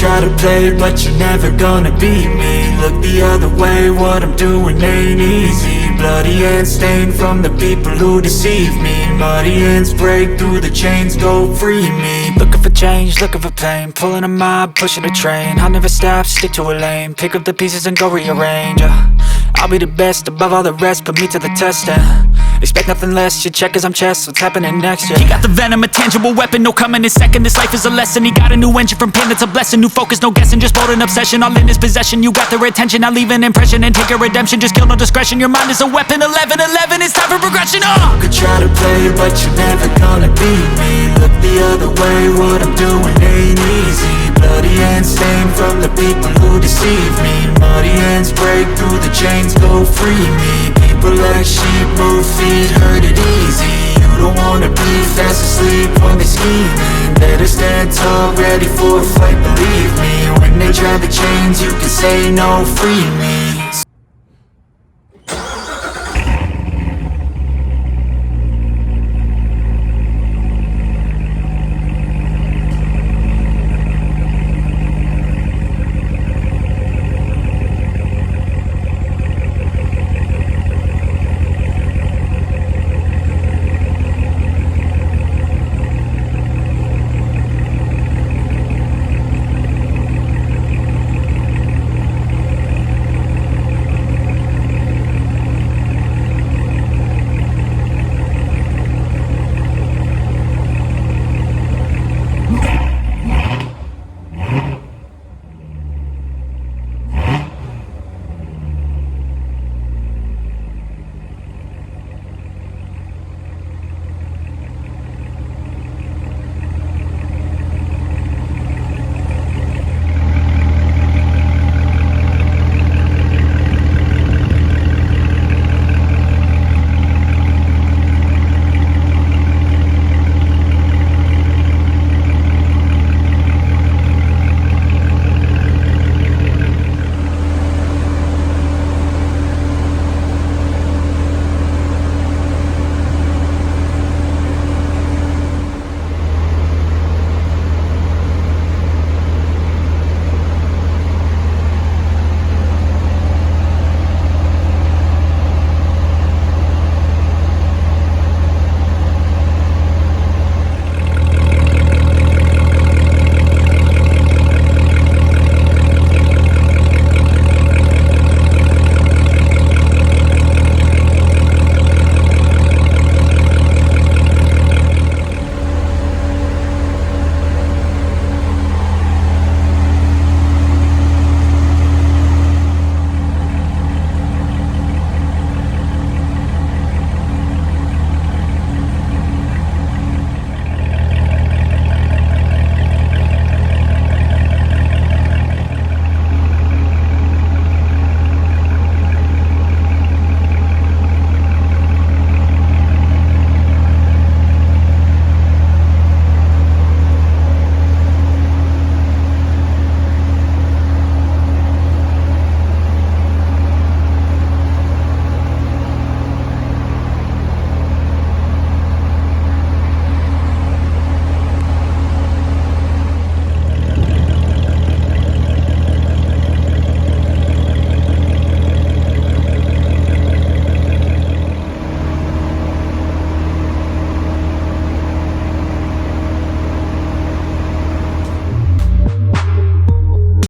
try to play, but you're never gonna beat me. Look the other way, what I'm doing ain't easy. Bloody hands stained from the people who deceive me. Muddy hands break through the chains, go free me. Looking for change, looking for pain, pulling a mob, pushing a train. I'll never stop, stick to a lane, pick up the pieces and go rearrange. I'll be the best above all the rest, put me to the test and expect nothing less. You check as I'm chess, what's happening next, yeah. He got the venom, a tangible weapon, no coming in second. This life is a lesson, he got a new engine from pain, it's a blessing. New focus, no guessing, just bold and obsession, all in his possession. You got their attention, I'll leave an impression and take a redemption. Just kill, no discretion, your mind is a weapon. 11-11, it's time for progression, You could try to play, but you're never gonna beat me. Look the other way, what I'm doing ain't easy. Bloody hands stained from the people who deceive me. Muddy hands break through the chains, go free me. People like sheep, move feet, hurt it easy. You don't wanna be fast asleep when they scheming. Better stand tall, ready for a fight, believe me. When they try the chains, you can say no, free me.